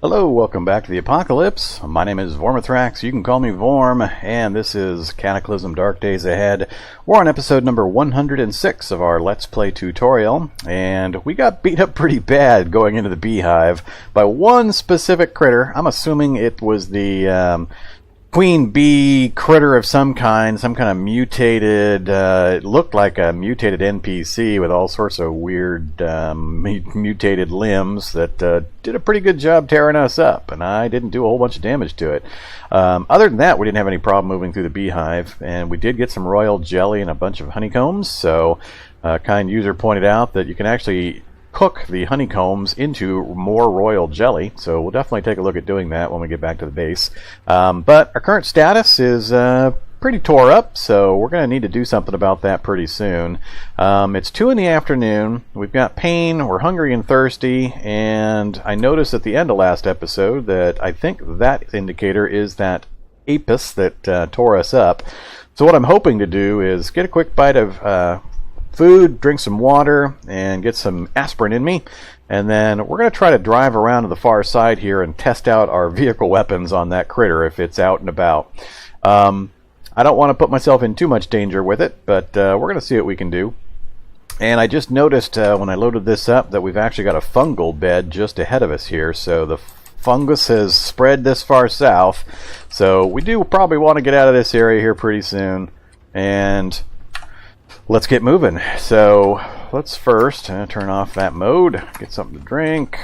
Hello, welcome back to the Apocalypse. My name is Vormithrax, you can call me Vorm, and this is Cataclysm Dark Days Ahead. We're on episode number 106 of our Let's Play tutorial, and we got beat up pretty bad going into the beehive by one specific critter. I'm assuming it was the queen bee critter of some kind of mutated, it looked like a mutated NPC with all sorts of weird mutated limbs that did a pretty good job tearing us up, and I didn't do a whole bunch of damage to it. Other than that, we didn't have any problem moving through the beehive, and we did get some royal jelly and a bunch of honeycombs, so a kind user pointed out that you can actually cook the honeycombs into more royal jelly, so we'll definitely take a look at doing that when we get back to the base. But our current status is pretty tore up, so we're going to need to do something about that pretty soon. It's 2 in the afternoon, we've got pain, we're hungry and thirsty, and I noticed at the end of last episode that I think that indicator is that apis that tore us up. So what I'm hoping to do is get a quick bite of food, drink some water, and get some aspirin in me, and then we're going to try to drive around to the far side here and test out our vehicle weapons on that critter if it's out and about. I don't want to put myself in too much danger with it, but we're going to see what we can do. And I just noticed when I loaded this up that we've actually got a fungal bed just ahead of us here, so the fungus has spread this far south, so we do probably want to get out of this area here pretty soon, and let's get moving. So let's first turn off that mode, get something to drink,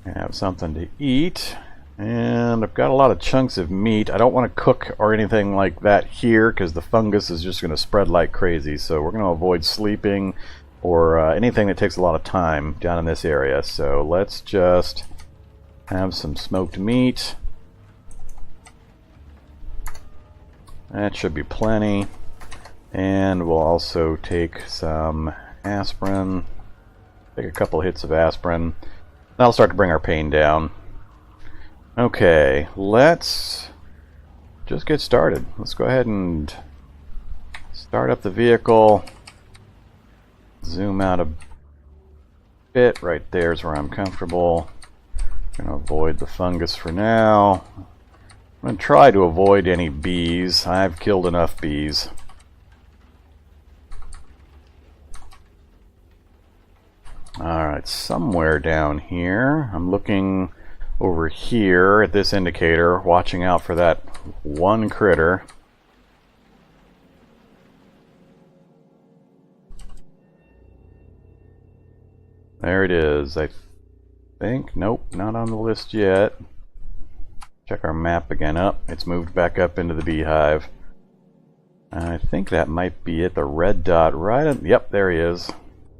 have something to eat, and I've got a lot of chunks of meat. I don't want to cook or anything like that here because the fungus is just going to spread like crazy, so we're going to avoid sleeping or anything that takes a lot of time down in this area. So let's just have some smoked meat. That should be plenty. And we'll also take some aspirin. Take a couple hits of aspirin. That'll start to bring our pain down. Okay, let's just get started. Let's go ahead and start up the vehicle. Zoom out a bit. Right there's where I'm comfortable. I'm going to avoid the fungus for now. I'm going to try to avoid any bees. I've killed enough bees. Alright, somewhere down here. I'm looking over here at this indicator, watching out for that one critter. There it is, I think. Nope, not on the list yet. Check our map again. Up. It's moved back up into the beehive. I think that might be it. The red dot right up. Yep, there he is.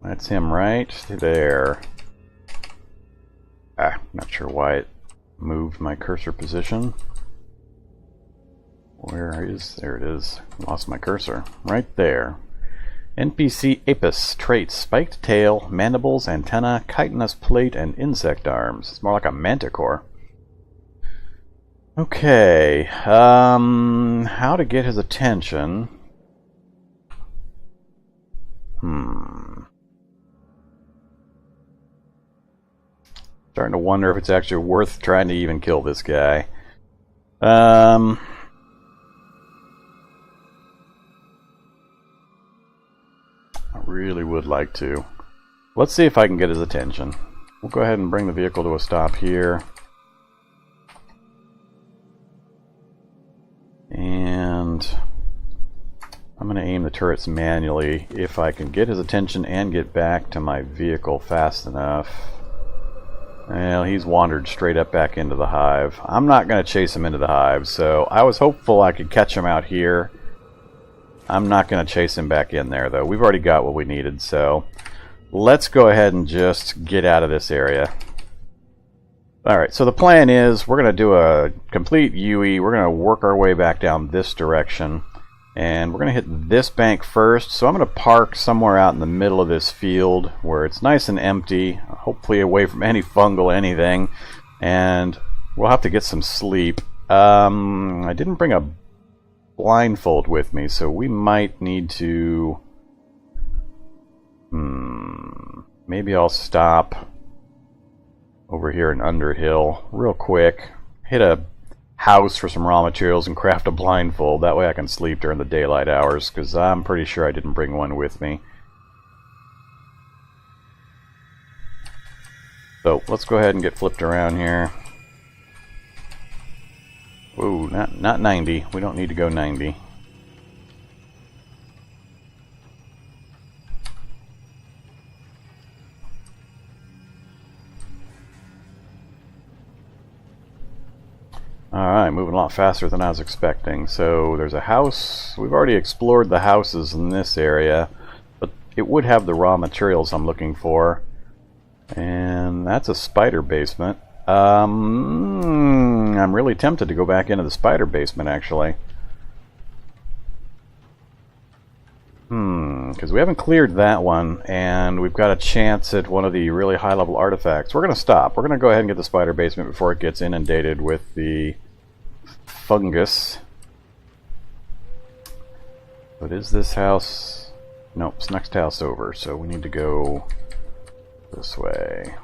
That's him right there. Not sure why it moved my cursor position. Where is... There it is. Lost my cursor. Right there. NPC Apis. Traits. Spiked tail, mandibles, antenna, chitinous plate, and insect arms. It's more like a manticore. Okay, how to get his attention? Starting to wonder if it's actually worth trying to even kill this guy. I really would like to. Let's see if I can get his attention. We'll go ahead and bring the vehicle to a stop here. And I'm going to aim the turrets manually if I can get his attention and get back to my vehicle fast enough. Well, he's wandered straight up back into the hive. I'm not going to chase him into the hive, so I was hopeful I could catch him out here. I'm not going to chase him back in there, though. We've already got what we needed, so let's go ahead and just get out of this area. Alright, so the plan is we're going to do a complete UE. We're going to work our way back down this direction. And we're going to hit this bank first. So I'm going to park somewhere out in the middle of this field where it's nice and empty, hopefully away from any fungal anything. And we'll have to get some sleep. I didn't bring a blindfold with me, so we might need to... maybe I'll stop over here in Underhill real quick. Hit a house for some raw materials and craft a blindfold. That way I can sleep during the daylight hours, because I'm pretty sure I didn't bring one with me. So let's go ahead and get flipped around here. Ooh, not 90. We don't need to go 90. Alright, moving a lot faster than I was expecting. So there's a house. We've already explored the houses in this area, but it would have the raw materials I'm looking for. And that's a spider basement. I'm really tempted to go back into the spider basement, actually. Because we haven't cleared that one, and we've got a chance at one of the really high-level artifacts. We're going to stop. We're going to go ahead and get the spider basement before it gets inundated with the fungus. But is this house... Nope, it's next house over, so we need to go this way.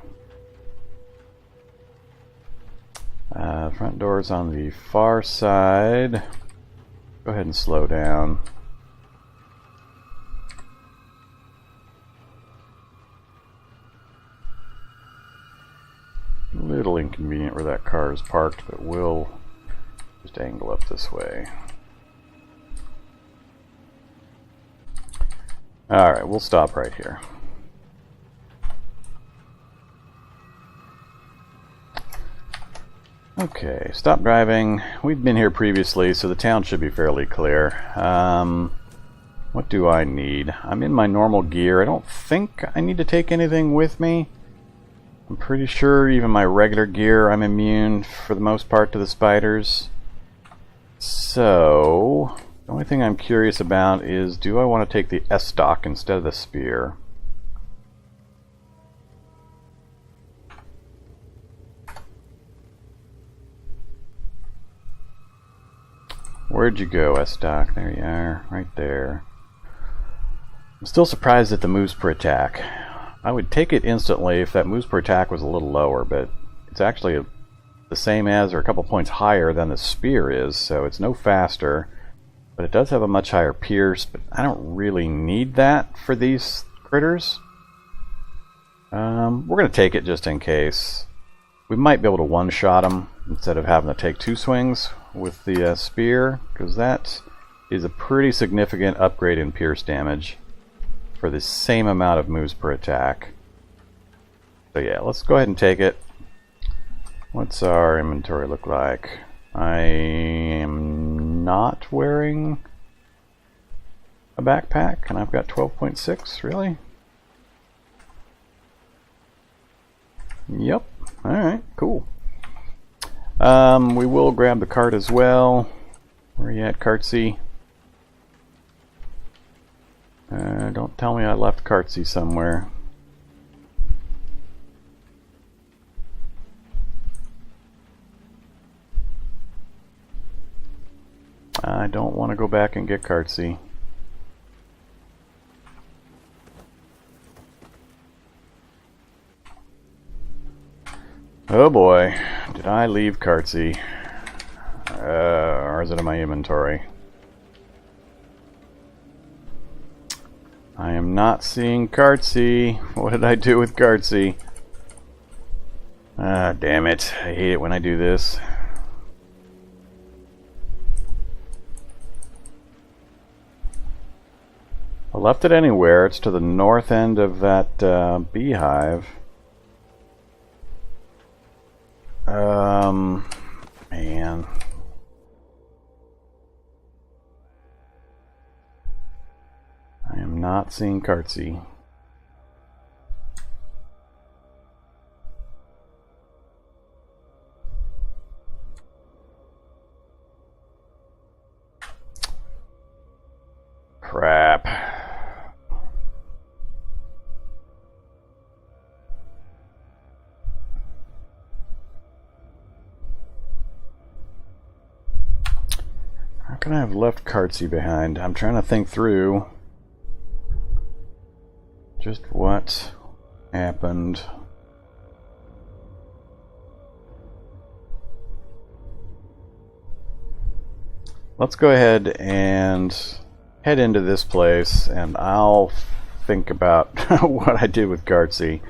Front door's on the far side. Go ahead and slow down. A little inconvenient where that car is parked, but we'll just angle up this way. Alright, we'll stop right here. Okay, stop driving. We've been here previously, so the town should be fairly clear. What do I need? I'm in my normal gear. I don't think I need to take anything with me. I'm pretty sure even my regular gear, I'm immune for the most part to the spiders. So, the only thing I'm curious about is, do I want to take the S-stock instead of the spear? Where'd you go, S-stock? There you are, right there. I'm still surprised at the moves per attack. I would take it instantly if that moves per attack was a little lower, but it's actually the same as or a couple points higher than the spear is, so it's no faster. But it does have a much higher pierce, but I don't really need that for these critters. We're going to take it just in case. We might be able to one-shot them instead of having to take two swings with the spear, because that is a pretty significant upgrade in pierce damage for the same amount of moves per attack. So yeah, let's go ahead and take it. What's our inventory look like? I am not wearing a backpack, and I've got 12.6, really? Yep. Alright, cool. We will grab the cart as well. Where are you at, Cartsy? Don't tell me I left Cartsy somewhere. I don't want to go back and get Cartsy. Oh boy, did I leave Cartsy? Or is it in my inventory? I am not seeing Cartsy. What did I do with Cartsy? Ah, damn it. I hate it when I do this. I left it anywhere. It's to the north end of that beehive. Man. I am not seeing Cartsy. Crap. How can I have left Cartsy behind? I'm trying to think through just what happened. let's go ahead and head into this place, and I'll think about what I did with Cartsy.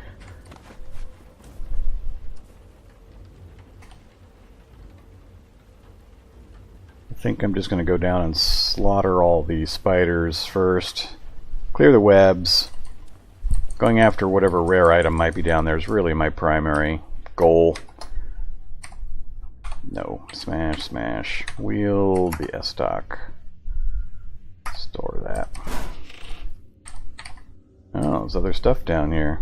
I think I'm just going to go down and slaughter all the spiders first. Clear the webs. Going after whatever rare item might be down there is really my primary goal. No. Smash, smash. Wheel the S-Stock. Store that. Oh, there's other stuff down here.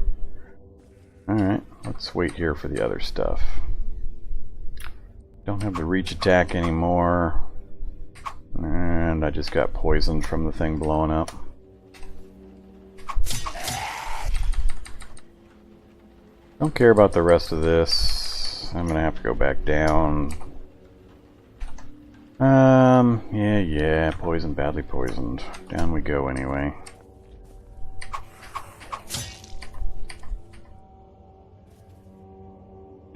Alright, let's wait here for the other stuff. Don't have the reach attack anymore. And I just got poisoned from the thing blowing up. Don't care about the rest of this. I'm gonna have to go back down. Yeah, poisoned, badly poisoned. Down we go anyway.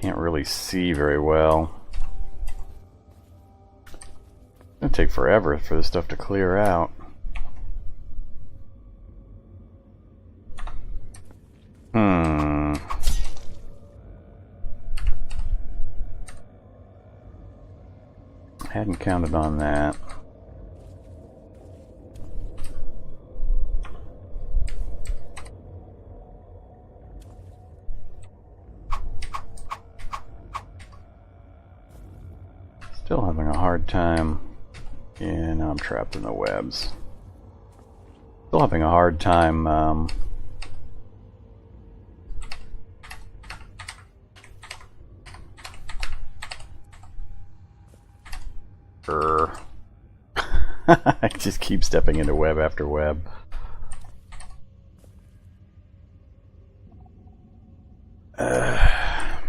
Can't really see very well. It's gonna take forever for this stuff to clear out. Hadn't counted on that. Still having a hard time. Yeah, now I'm trapped in the webs. Still having a hard time I just keep stepping into web after web. I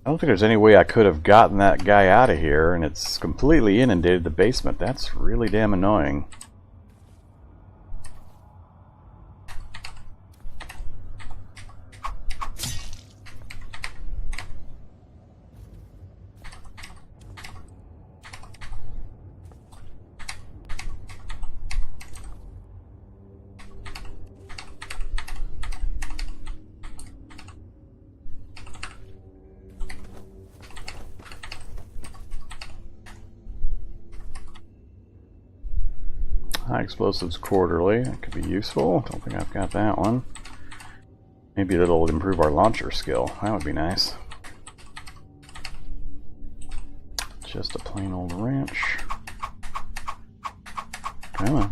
don't think there's any way I could have gotten that guy out of here, and it's completely inundated the basement. That's really damn annoying. High explosives quarterly, that could be useful. Don't think I've got that one. Maybe it'll improve our launcher skill. That would be nice. Just a plain old wrench. Come on.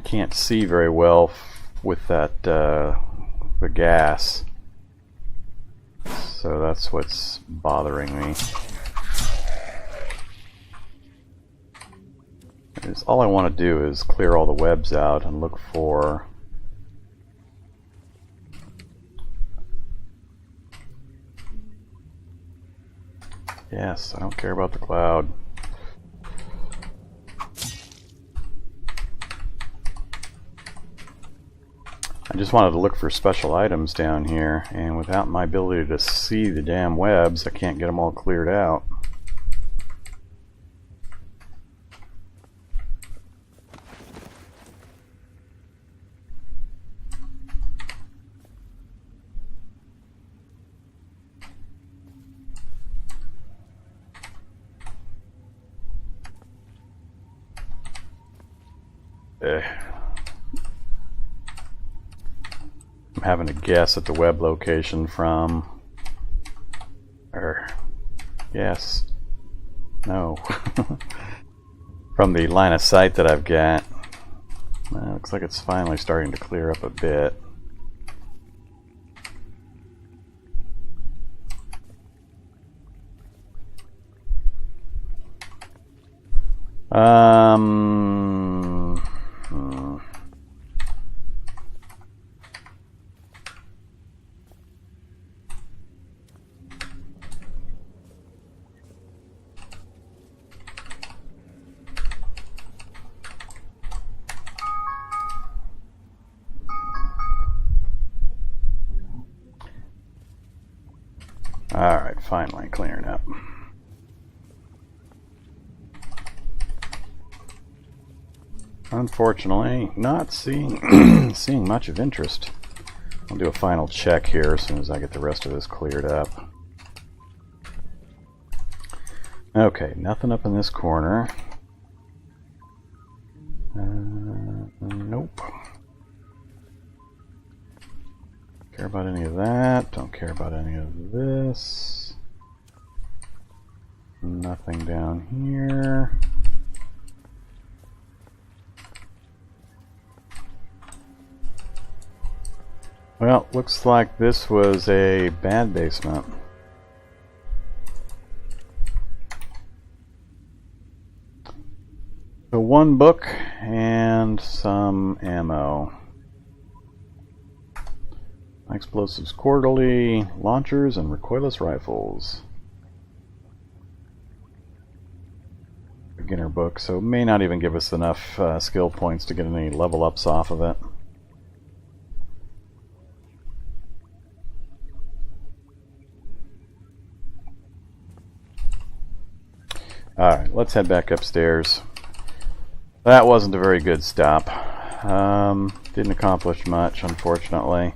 Can't see very well with that the gas, so that's what's bothering me. All I want to do is clear all the webs out and look for yes, I don't care about the cloud. I just wanted to look for special items down here, and without my ability to see the damn webs, I can't get them all cleared out. I'm having to guess at the web location from, or yes, no, from the line of sight that I've got. Looks like it's finally starting to clear up a bit. finally clearing up. Unfortunately, not seeing seeing much of interest. I'll do a final check here as soon as I get the rest of this cleared up. Okay, nothing up in this corner. Nope. Care about any of that. Don't care about any of this. Nothing down here. Well, looks like this was a bad basement. So one book and some ammo. Explosives quarterly, launchers, and recoilless rifles. Beginner book, so may not even give us enough skill points to get any level ups off of it. Alright, let's head back upstairs. That wasn't a very good stop. Didn't accomplish much, unfortunately.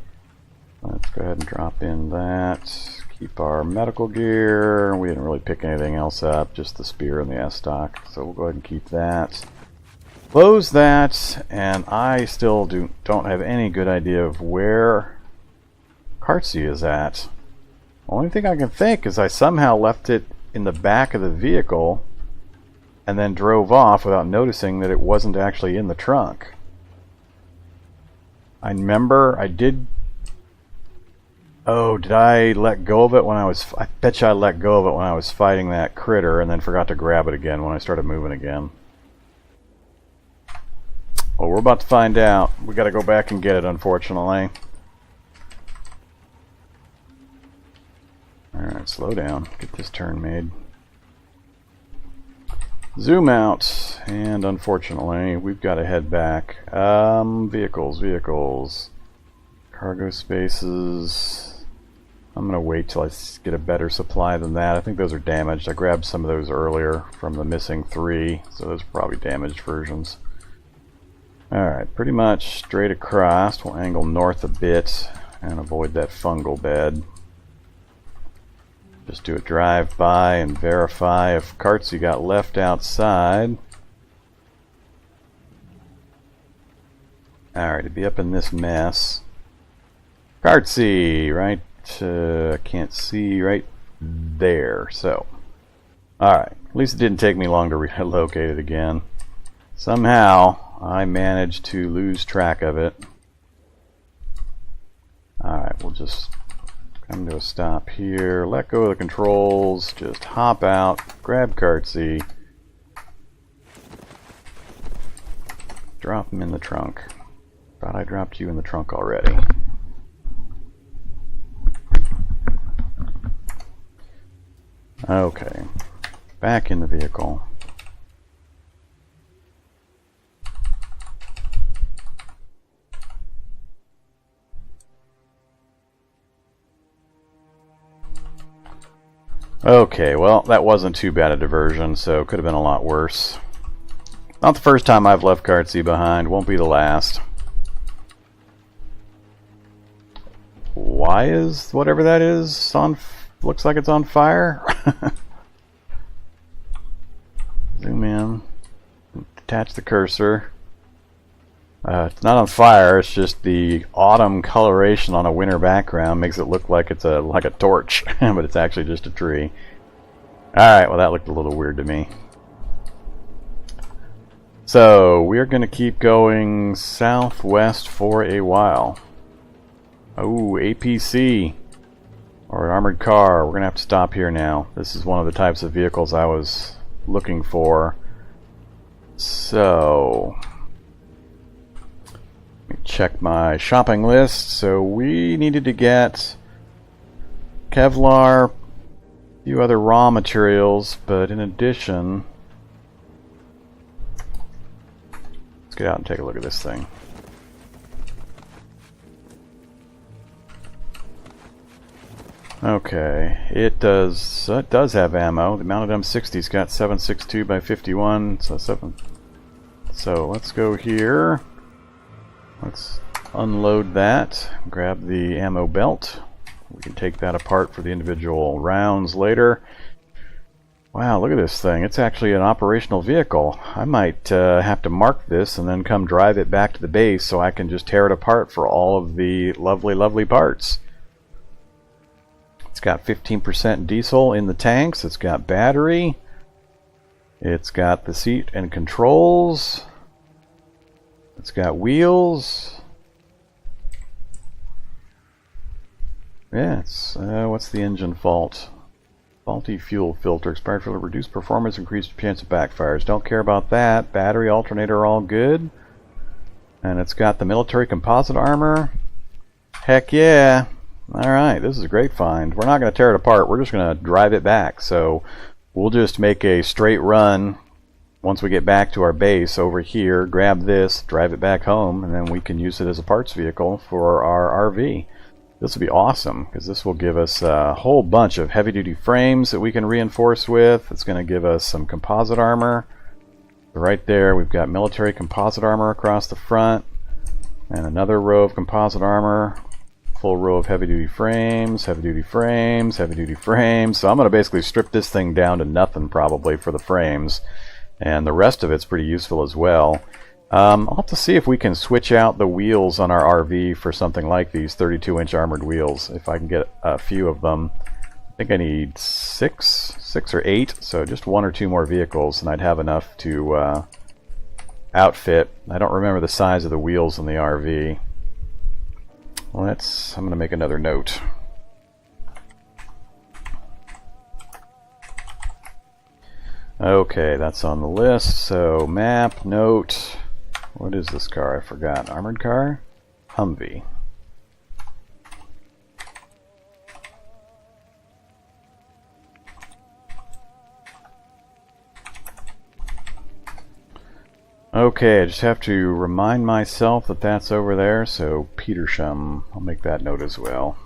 Let's go ahead and drop in that. Keep our medical gear. We didn't really pick anything else up, just the spear and the S-stock. So we'll go ahead and keep that. Close that, and I still don't have any good idea of where Cartsy is at. The only thing I can think is I somehow left it in the back of the vehicle and then drove off without noticing that it wasn't actually in the trunk. I remember I did... Oh, did I let go of it when I was... I bet you I let go of it when I was fighting that critter and then forgot to grab it again when I started moving again. Well, we're about to find out. We gotta go back and get it, unfortunately. Alright, slow down. Get this turn made. Zoom out, and unfortunately, we've got to head back. Vehicles. Cargo spaces. I'm going to wait till I get a better supply than that. I think those are damaged. I grabbed some of those earlier from the missing 3, so those are probably damaged versions. Alright, pretty much straight across. We'll angle north a bit and avoid that fungal bed. Just do a drive-by and verify if Cartsy got left outside. Alright, to be up in this mess. Cartsy, right? I can't see right there. So, alright. At least it didn't take me long to relocate it again. Somehow, I managed to lose track of it. Alright, we'll just come to a stop here, let go of the controls, just hop out, grab Cartsy, drop him in the trunk. Thought I dropped you in the trunk already. Okay, back in the vehicle. Okay, well, that wasn't too bad a diversion, so could have been a lot worse. Not the first time I've left Cartsy behind, won't be the last. Why is whatever that is on... looks like it's on fire? Zoom in. Detach the cursor. It's not on fire, it's just the autumn coloration on a winter background makes it look like it's like a torch, but it's actually just a tree. Alright, well that looked a little weird to me. So, we're going to keep going southwest for a while. Oh, APC. Or an armored car. We're going to have to stop here now. This is one of the types of vehicles I was looking for. So... let me check my shopping list. So we needed to get Kevlar, a few other raw materials, but in addition, let's get out and take a look at this thing. Okay, it does have ammo. The mounted M60's got 7.62 by 51, so 7. So let's go here. Let's unload that. Grab the ammo belt. We can take that apart for the individual rounds later. Wow, look at this thing. It's actually an operational vehicle. I might have to mark this and then come drive it back to the base so I can just tear it apart for all of the lovely, lovely parts. It's got 15% diesel in the tanks. It's got battery. It's got the seat and controls. It's got wheels. Yeah, it's what's the engine fault? Faulty fuel filter, expired fuel, reduced performance, increased chance of backfires. Don't care about that. Battery, alternator, all good. And it's got the military composite armor. Heck yeah! Alright, this is a great find. We're not going to tear it apart, we're just going to drive it back. So we'll just make a straight run once we get back to our base over here, grab this, drive it back home, and then we can use it as a parts vehicle for our RV. This will be awesome, because this will give us a whole bunch of heavy-duty frames that we can reinforce with. It's going to give us some composite armor. Right there, we've got military composite armor across the front, and another row of composite armor. Full row of heavy-duty frames, heavy-duty frames, heavy-duty frames. So I'm going to basically strip this thing down to nothing probably for the frames. And the rest of it's pretty useful as well. I'll have to see if we can switch out the wheels on our RV for something like these 32-inch armored wheels. If I can get a few of them. I think I need six or 8. So just 1 or 2 more vehicles and I'd have enough to outfit. I don't remember the size of the wheels in the RV. I'm going to make another note. Okay, that's on the list. So map, note. What is this car? I forgot. Armored car? Humvee. Okay, I just have to remind myself that that's over there, so Petersham, I'll make that note as well.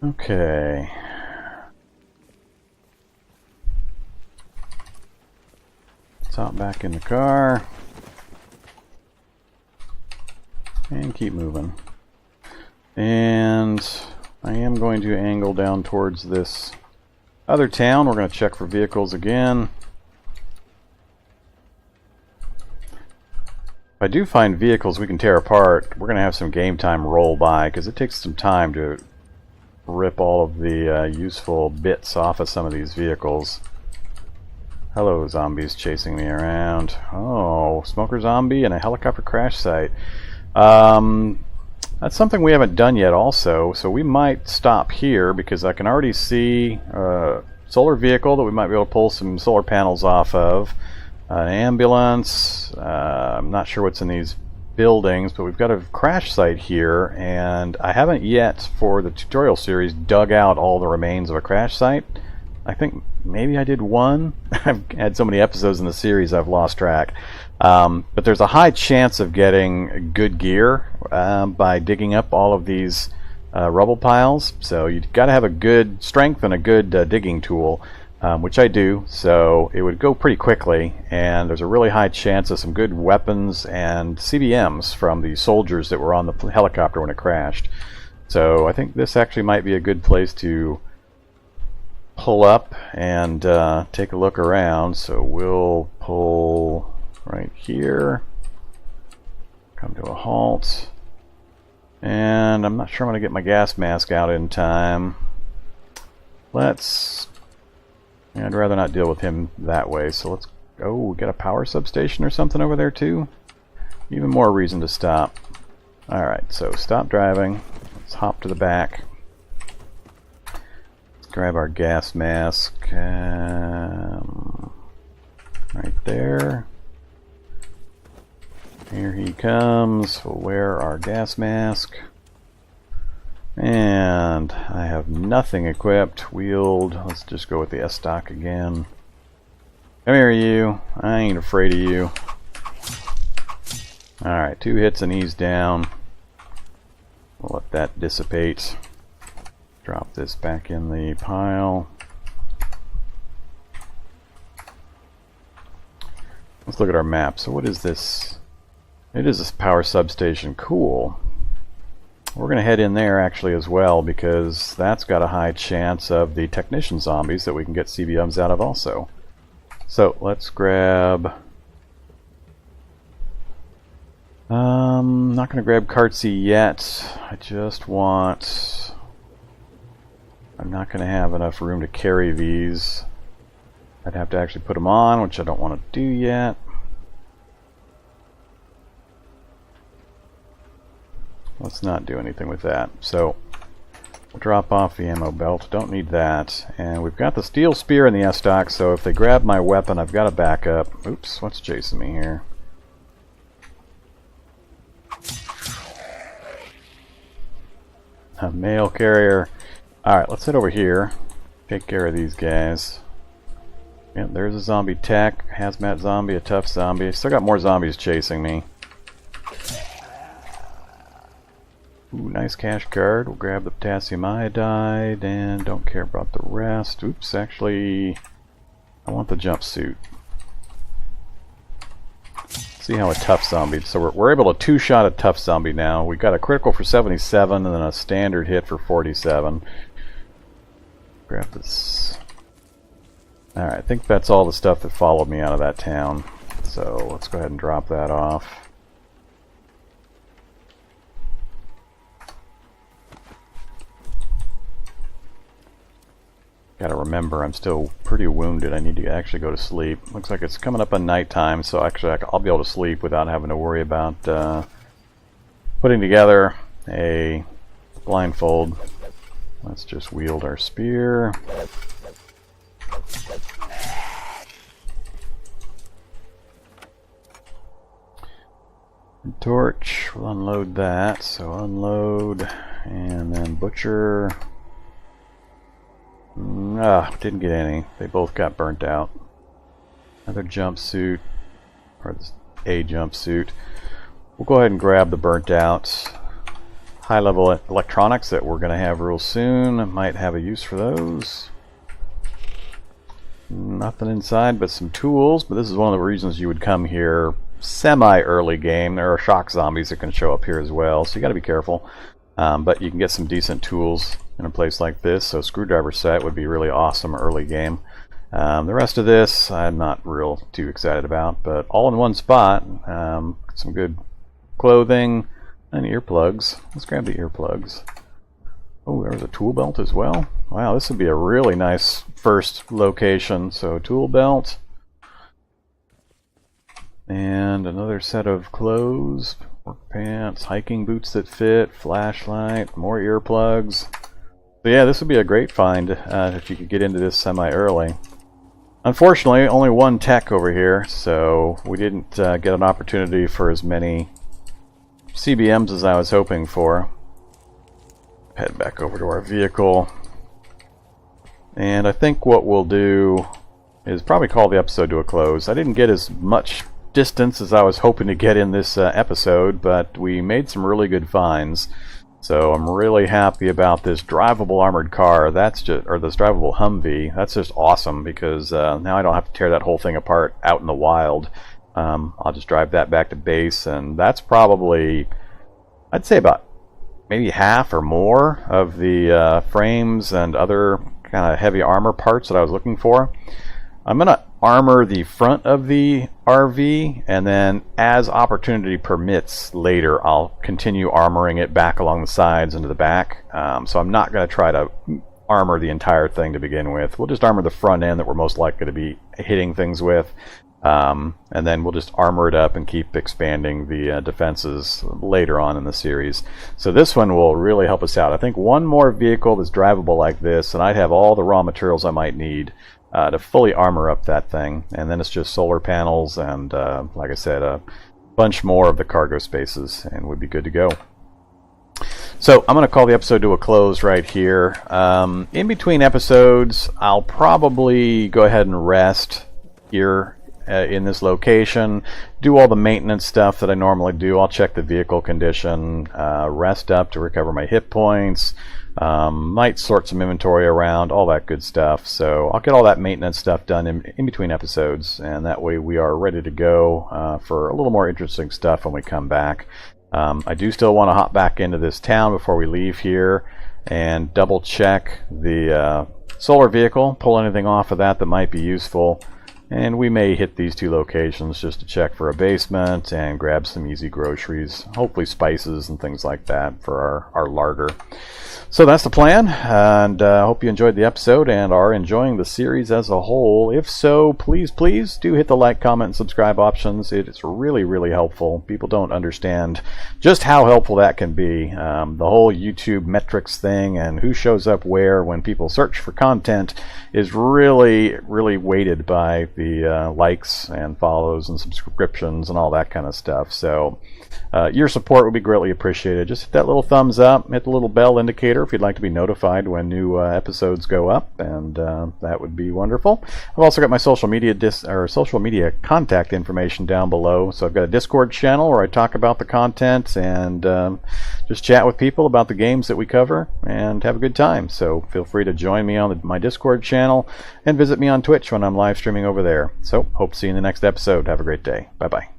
Okay. Let's hop back in the car. And keep moving. And I am going to angle down towards this other town. We're going to check for vehicles again. If I do find vehicles we can tear apart, we're going to have some game time roll by, because it takes some time to rip all of the useful bits off of some of these vehicles. Hello, zombies chasing me around. Oh, smoker zombie and a helicopter crash site. That's something we haven't done yet also, so we might stop here because I can already see a solar vehicle that we might be able to pull some solar panels off of, an ambulance. I'm not sure what's in these buildings, but we've got a crash site here, and I haven't yet, for the tutorial series, dug out all the remains of a crash site. I think maybe I did one. I've had so many episodes in the series I've lost track. But there's a high chance of getting good gear by digging up all of these rubble piles. So you've got to have a good strength and a good digging tool, which I do. So it would go pretty quickly, and there's a really high chance of some good weapons and CBMs from the soldiers that were on the helicopter when it crashed. So I think this actually might be a good place to pull up and take a look around. So we'll pull right here, come to a halt, and I'm not sure I'm going to get my gas mask out in time. I'd rather not deal with him that way, so let's go get a power substation or something over there too. Even more reason to stop. Alright, so stop driving, let's hop to the back. Grab our gas mask right there. Here he comes. We'll wear our gas mask. And I have nothing equipped. Wheeled. Let's just go with the S-Stock again. Come here, you. I ain't afraid of you. Alright, 2 hits and he's down. We'll let that dissipate. Drop this back in the pile. Let's look at our map. So what is this? It is this power substation. Cool. We're going to head in there actually as well, because that's got a high chance of the technician zombies that we can get CBMs out of also. So let's grab... not going to grab Cartsy yet. I just want... I'm not going to have enough room to carry these. I'd have to actually put them on, which I don't want to do yet. Let's not do anything with that. So we'll drop off the ammo belt. Don't need that. And we've got the steel spear in the S-Stock, so if they grab my weapon, I've got a backup. Oops, what's chasing me here? A mail carrier. Alright, let's head over here. Take care of these guys. Yep, there's a zombie tech. Hazmat zombie, a tough zombie. Still got more zombies chasing me. Ooh, nice cash card. We'll grab the potassium iodide and don't care about the rest. Oops, actually, I want the jumpsuit. See how a tough zombie. So we're able to two-shot a tough zombie now. We got a critical for 77 and then a standard hit for 47. Grab this. Alright, I think that's all the stuff that followed me out of that town. So let's go ahead and drop that off. Gotta remember, I'm still pretty wounded. I need to actually go to sleep. Looks like it's coming up on nighttime, so actually I'll be able to sleep without having to worry about putting together a blindfold. Let's just wield our spear. Torch, we'll unload that. So unload, and then butcher. Didn't get any. They both got burnt out. Another jumpsuit, or a jumpsuit. We'll go ahead and grab the burnt out high-level electronics that we're going to have real soon. Might have a use for those. Nothing inside but some tools, but this is one of the reasons you would come here semi-early game. There are shock zombies that can show up here as well, so you got to be careful. But you can get some decent tools in a place like this, so screwdriver set would be really awesome early game. The rest of this I'm not real too excited about, but all in one spot. Some good clothing and earplugs. Let's grab the earplugs. Oh, there's a tool belt as well. Wow, this would be a really nice first location. So tool belt and another set of clothes, work pants, hiking boots that fit, flashlight, more earplugs. So yeah, this would be a great find if you could get into this semi-early. Unfortunately, only one tech over here, so we didn't get an opportunity for as many CBMs as I was hoping for. Head back over to our vehicle. And I think what we'll do is probably call the episode to a close. I didn't get as much distance as I was hoping to get in this episode, but we made some really good finds. So I'm really happy about this drivable armored car. That's just, or this drivable Humvee. That's just awesome because now I don't have to tear that whole thing apart out in the wild. I'll just drive that back to base, and that's probably, I'd say about maybe half or more of the frames and other kind of heavy armor parts that I was looking for. I'm going to armor the front of the RV, and then as opportunity permits later, I'll continue armoring it back along the sides into the back. So I'm not going to try to armor the entire thing to begin with. We'll just armor the front end that we're most likely to be hitting things with. And then we'll just armor it up and keep expanding the defenses later on in the series. So this one will really help us out. I think one more vehicle that's drivable like this, and I'd have all the raw materials I might need to fully armor up that thing. And then it's just solar panels and, like I said, a bunch more of the cargo spaces, and we'd be good to go. So I'm going to call the episode to a close right here. In between episodes, I'll probably go ahead and rest here in this location, do all the maintenance stuff that I normally do. I'll check the vehicle condition, rest up to recover my hit points, might sort some inventory around, all that good stuff. So I'll get all that maintenance stuff done in between episodes, and that way we are ready to go for a little more interesting stuff when we come back. I do still want to hop back into this town before we leave here and double check the solar vehicle, pull anything off of that might be useful. And we may hit these two locations just to check for a basement and grab some easy groceries, hopefully spices and things like that for our larder. So that's the plan, and I hope you enjoyed the episode and are enjoying the series as a whole. If so, please do hit the like, comment, and subscribe options. It is really, really helpful. People don't understand just how helpful that can be. The whole YouTube metrics thing and who shows up where when people search for content is really, really weighted by the likes and follows and subscriptions and all that kind of stuff. So your support would be greatly appreciated. Just hit that little thumbs up, hit the little bell indicator if you'd like to be notified when new episodes go up, and that would be wonderful. I've also got my social media contact information down below. So I've got a Discord channel where I talk about the content and just chat with people about the games that we cover and have a good time. So feel free to join me on my Discord channel and visit me on Twitch when I'm live streaming over there. So hope to see you in the next episode. Have a great day. Bye bye.